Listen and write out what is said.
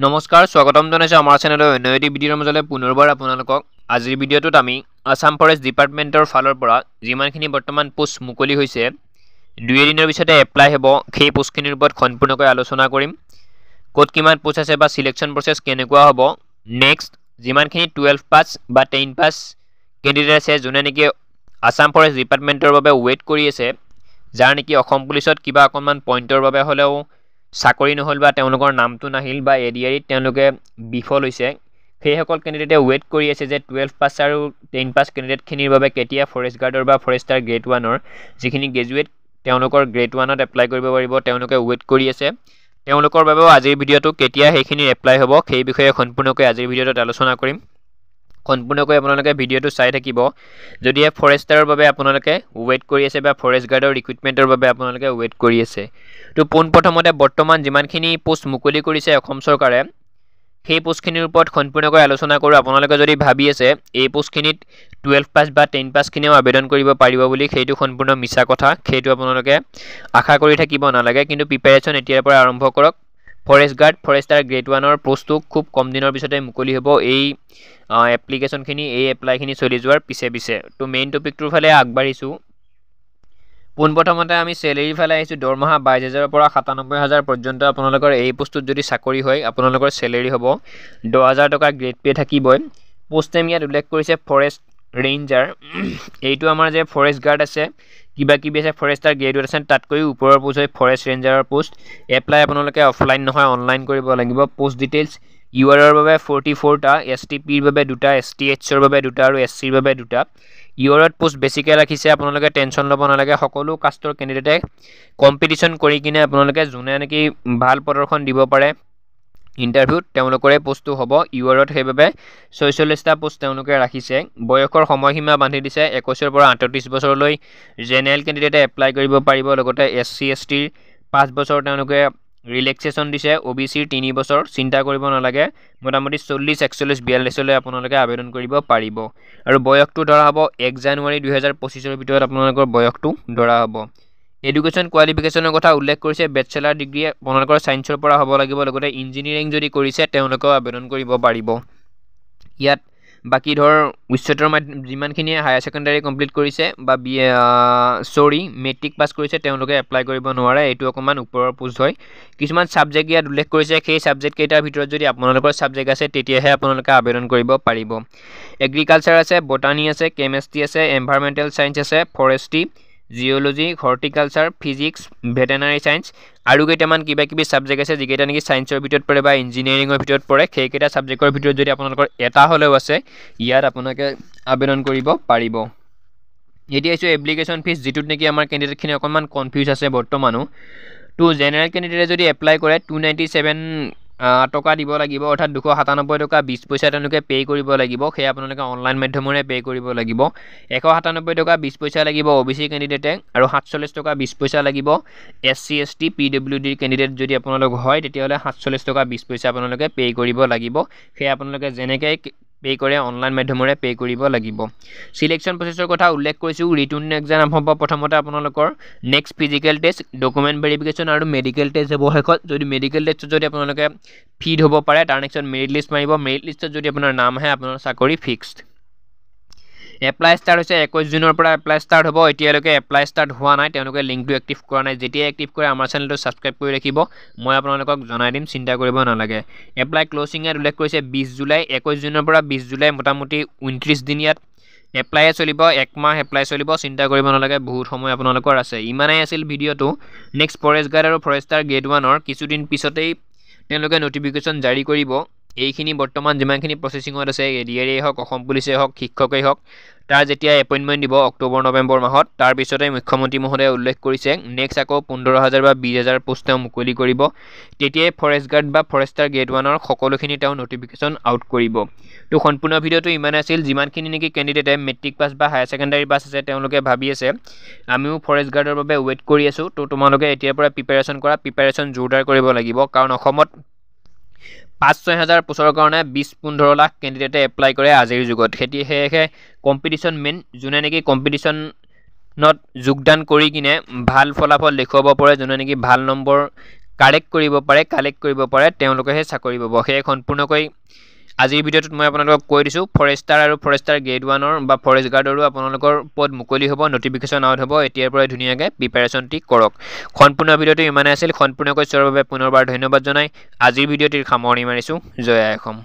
নমস্কাৰ স্বাগতম জনাইছো আমাৰ চেনেলৰ অন্য এটি ভিডিঅ'ৰ মাজলৈ পুনৰবাৰ আপোনালোকক আজিৰ ভিডিঅ'টোত আমি আসাম ফৰেষ্ট ডিপাৰ্টমেণ্টৰ ফালৰ পৰা যিমানখিনি বৰ্তমান পোষ্ট মুকলি হৈছে দুই এদিনৰ পিছতে এপ্লাই হ'ব সেই পোষ্টখিনিৰ ওপৰত সম্পূৰ্ণকৈ আলোচনা কৰিম ক'ত কিমান পোষ্ট আছে বা সিলেকশ্যন প্ৰচেছ কেনেকুৱা হ'ব নেক্সট যিমানখিনি 12 পাছ বা 10 পাছ কেণ্ডিডেট আছে যোনে নেকি আসাম ফৰেষ্ট ডিপাৰ্টমেণ্টৰ বাবে ৱেইট কৰি আছে যাৰ নেকি অসম পুলিচত কিবা অকণমান পইণ্টৰ বাবে হ'লেও চাকৰি নহল বা তেওঁলোকৰ নামটো নাহিল বা এডিআৰিত তেওঁলোকে বিফল হৈছে সেইসকল কেণ্ডিডেটে ৱেইট কৰি আছে যে 12 পাছ আৰু 10 পাছ কেণ্ডিডেটখিনিৰ বাবে কেতিয়া ফৰেষ্ট গাৰ্ডৰ বা ফৰেষ্টাৰ গ্ৰেড 1ৰ যিখিনি গ্ৰেজুৱেট তেওঁলোকৰ গ্ৰেড 1ত এপ্লাই কৰিব পাৰিব তেওঁলোকে ৱেইট কৰি আছে তেওঁলোকৰ বাবেও আজিৰ ভিডিঅ'টো কেতিয়া সেইখিনি এপ্লাই হ'ব সেই বিষয়ে সম্পূৰ্ণকৈ আজিৰ ভিডিঅ'টোত আলোচনা কৰিম সম্পূৰ্ণকৈ আপোনালোকে ভিডিঅ'টো চাই থাকিব যদি ফৰেষ্টাৰৰ বাবে আপোনালোকে ৱেইট কৰি আছে বা ফৰেষ্ট গাৰ্ডৰ ৰিক্ৰুটমেণ্টৰ বাবে আপোনালোকে ৱেইট কৰি আছে তো পোনপ্ৰথমতে বৰ্তমান যিমানখিনি পোষ্ট মুকলি কৰিছে অসম চৰকাৰে সেই পোষ্টখিনিৰ ওপৰত সম্পূৰ্ণকৈ আলোচনা কৰোঁ আপোনালোকে যদি ভাবি আছে এই পোষ্টখিনিত 12 পাছ বা 10 পাছখিনিও আবেদন কৰিব পাৰিব বুলি সেইটো সম্পূৰ্ণ মিছা কথা সেইটো আপোনালোকে আশা কৰি থাকিব নালাগে কিন্তু প্ৰিপাৰেশ্যন এতিয়াৰ পৰা আৰম্ভ কৰক ফৰেষ্ট গাৰ্ড ফৰেষ্টাৰ গ্ৰেড 1ৰ পোষ্টটো খুব কম দিনৰ পিছতে মুকলি হ'ব এই এপ্লিকেশ্যনখিনি এই এপ্লাইখিনি চলি যোৱাৰ পিছে তো মেইন টপিকটোৰ ফালে আগবাঢ়িছোঁ পোনপ্ৰথমতে আমি চেলেৰিৰ ফালে আহিছোঁ দৰমহা 22,000ৰ পৰা 97,000 পৰ্যন্ত আপোনালোকৰ এই পোষ্টটোত যদি চাকৰি হয় আপোনালোকৰ চেলেৰি হ'ব 10,000 টকা গ্ৰেড পে থাকিবই পোষ্ট নেম ইয়াত উল্লেখ কৰিছে ফৰেষ্ট ৰেঞ্জাৰ এইটো আমাৰ যে ফৰেষ্ট গাৰ্ড আছে কিবা কিবি আছে ফৰেষ্টাৰ গ্ৰেডুৱেট আছে তাতকৈ ওপৰৰ পোষ্ট হয় ফৰেষ্ট ৰেঞ্জাৰৰ পোষ্ট এপ্লাই আপোনালোকে অফলাইন নহয় অনলাইন কৰিব লাগিব পোষ্ট ডিটেইলছ ইউআৰৰ বাবে 44টা এছটিপিৰ বাবে 2টা এছটিএইচৰ বাবে 2টা আৰু এছচিৰ বাবে 2টা ইউআৰত পোষ্ট বেছিকৈ ৰাখিছে আপোনালোকে টেনশ্যন ল'ব নালাগে সকলো কাষ্টৰ কেণ্ডিডেটে কম্পিটিশ্যন কৰি কিনে আপোনালোকে যোনে নেকি ভাল প্ৰদৰ্শন দিব পাৰে ইণ্টাৰভিউত তেওঁলোকৰে পোষ্টটো হ'ব ইউআৰত সেইবাবে 46টা পোষ্ট তেওঁলোকে ৰাখিছে বয়সৰ সময়সীমা বান্ধি দিছে 21ৰ পৰা 38 বছৰলৈ জেনেৰেল কেণ্ডিডেটে এপ্লাই কৰিব পাৰিব লগতে এছচি এছটিৰ 5 বছৰ তেওঁলোকে ৰিলেক্সেশ্যন দিছে অ'বিচিৰ 3 বছৰ চিন্তা কৰিব নালাগে মোটামুটি 40 41 42লৈ আপোনালোকে আবেদন কৰিব পাৰিব আৰু বয়সটো ধৰা হ'ব 1 জানুৱাৰী 2025ৰ ভিতৰত আপোনালোকৰ বয়সটো ধৰা হ'ব এডুকেশ্যন কোৱালিফিকেশ্যনৰ কথা উল্লেখ কৰিছে বেচেলাৰ ডিগ্ৰী আপোনালোকৰ ছায়েন্সৰ পৰা হ'ব লাগিব লগতে ইঞ্জিনিয়াৰিং যদি কৰিছে তেওঁলোকেও আবেদন কৰিব পাৰিব ইয়াত বাকী ধৰ উচ্চতৰ যিমানখিনিয়ে হায়াৰ ছেকেণ্ডাৰী কমপ্লিট কৰিছে বা মেট্ৰিক পাছ কৰিছে তেওঁলোকে এপ্লাই কৰিব নোৱাৰে এইটো অকণমান ওপৰৰ পোষ্ট হয় কিছুমান ছাবজেক্ট ইয়াত উল্লেখ কৰিছে সেই ছাবজেক্ট কেইটাৰ ভিতৰত যদি আপোনালোকৰ ছাবজেক্ট আছে তেতিয়াহে আপোনালোকে আবেদন কৰিব পাৰিব এগ্ৰিকালচাৰ আছে বটানী আছে কেমেষ্ট্ৰি আছে এনভাইৰমেণ্টেল ছায়েন্স আছে forestry geology horticulture physics veterinary science আৰু কেইটামান কিবা কিবি ছাবজেক্ট আছে যিকেইটা নেকি ছায়েন্সৰ ভিতৰত পৰে বা ইঞ্জিনিয়াৰিঙৰ ভিতৰত পৰে সেইকেইটা ছাবজেক্টৰ ভিতৰত যদি আপোনালোকৰ এটা হ'লেও আছে ইয়াত আপোনালোকে আবেদন কৰিব পাৰিব এতিয়া হৈছে এপ্লিকেশ্যন ফিজ যিটোত নেকি আমাৰ কেণ্ডিডেটখিনি অকণমান কনফিউজ আছে বৰ্তমানো তো জেনেৰেল কেণ্ডিডেটে যদি এপ্লাই কৰে 297 টকা দিব লাগিব অৰ্থাৎ 297 টকা 20 পইচা তেওঁলোকে পে' কৰিব লাগিব সেয়া আপোনালোকে অনলাইন মাধ্যমেৰে পে' কৰিব লাগিব 197 টকা 20 পইচা লাগিব অ'বিচি কেণ্ডিডেটে আৰু 47 টকা 20 পইচা লাগিব এছচি এছটি পিডব্লিউডিৰ কেণ্ডিডেট যদি আপোনালোক হয় তেতিয়াহ'লে 47 টকা 20 পইচা আপোনালোকে পে' কৰিব লাগিব সেয়া আপোনালোকে যেনেকৈ পে' কৰে অনলাইন মাধ্যমেৰে পে' কৰিব লাগিব সিলেকশ্যন প্ৰচেছৰ কথা উল্লেখ কৰিছোঁ ৰিটন এক্সাম হ'ব প্ৰথমতে আপোনালোকৰ next physical test document verification আৰু মেডিকেল টেষ্ট হ'ব শেষত যদি মেডিকেল টেষ্টত যদি আপোনালোকে ফিট হ'ব পাৰে তাৰ নেক্সট মেৰিট লিষ্ট মাৰিব মেৰিট লিষ্টত যদি আপোনাৰ নাম আহে আপোনাৰ চাকৰি ফিক্সড এপ্লাই ষ্টাৰ্ট হৈছে 21 জুনৰ পৰা এপ্লাই ষ্টাৰ্ট হ'ব এতিয়ালৈকে এপ্লাই ষ্টাৰ্ট হোৱা নাই তেওঁলোকে লিংকটো এক্টিভ কৰা নাই যেতিয়া এক্টিভ কৰে আমাৰ চেনেলটো ছাবস্ক্ৰাইব কৰি ৰাখিব মই আপোনালোকক জনাই দিম চিন্তা কৰিব নালাগে এপ্লাই ক্ল'জিং ইয়াত উল্লেখ কৰিছে 20 জুলাই 21 জুনৰ পৰা 20 জুলাই মোটামুটি 29 দিন ইয়াত এপ্লাইয়ে চলিব এক মাহ এপ্লাই চলিব চিন্তা কৰিব নালাগে বহুত সময় আপোনালোকৰ আছে ইমানেই আছিল ভিডিঅ'টো নেক্সট ফৰেষ্ট গাৰ্ড আৰু ফৰেষ্টাৰ গ্ৰেড 1ৰ কিছুদিন পিছতেই তেওঁলোকে নটিফিকেশ্যন জাৰি কৰিব এইখিনি বৰ্তমান যিমানখিনি প্ৰচেছিঙত আছে এডিআৰিয়ে হওক অসম পুলিচেই হওক শিক্ষকেই হওক তাৰ যেতিয়া এপইণ্টমেণ্ট দিব অক্টোবৰ নৱেম্বৰ মাহত তাৰ পিছতে মুখ্যমন্ত্ৰী মহোদয়ে উল্লেখ কৰিছে নেক্সট আকৌ 15,000 বা 20,000 পোষ্ট তেওঁ মুকলি কৰিব তেতিয়াই ফৰেষ্ট গাৰ্ড বা ফৰেষ্টাৰ গ্ৰেড 1ৰ সকলোখিনি তেওঁ নটিফিকেশ্যন আউট কৰিব তো সম্পূৰ্ণ ভিডিঅ'টো ইমানে আছিল যিমানখিনি নেকি কেণ্ডিডেটে মেট্ৰিক পাছ বা হায়াৰ ছেকেণ্ডাৰী পাছ আছে তেওঁলোকে ভাবি আছে আমিও ফৰেষ্ট গাৰ্ডৰ বাবে ৱেইট কৰি আছোঁ তো তোমালোকে এতিয়াৰ পৰা প্ৰিপাৰেশ্যন জোৰদাৰ কৰিব লাগিব কাৰণ অসমত 5-6 হাজাৰ পোষ্টৰ কাৰণে 20-15 লাখ কেণ্ডিডেটে এপ্লাই কৰে আজিৰ যুগত সেয়েহে কম্পিটিশ্যন মেইন যোনে নেকি কম্পিটিশ্যনত যোগদান কৰি কিনে ভাল ফলাফল দেখুৱাব পাৰে যোনে নেকি ভাল নম্বৰ কালেক্ট কৰিব পাৰে তেওঁলোকেহে চাকৰি পাব সেয়ে সম্পূৰ্ণকৈ আজিৰ ভিডিঅ'টোত মই আপোনালোকক কৈ দিছোঁ ফৰেষ্টাৰ আৰু ফৰেষ্টাৰ গ্ৰেড 1ৰ বা ফৰেষ্ট গাৰ্ডৰো আপোনালোকৰ পদ মুকলি হ'ব নটিফিকেশ্যন আউট হ'ব এতিয়াৰ পৰাই ধুনীয়াকৈ প্ৰিপাৰেশ্যনটি কৰক সম্পূৰ্ণ ভিডিঅ'টো ইমানে আছিল সম্পূৰ্ণকৈ চোৱাৰ বাবে পুনৰবাৰ ধন্যবাদ জনাই আজিৰ ভিডিঅ'টিৰ সামৰণি মাৰিছোঁ জয় আই অসম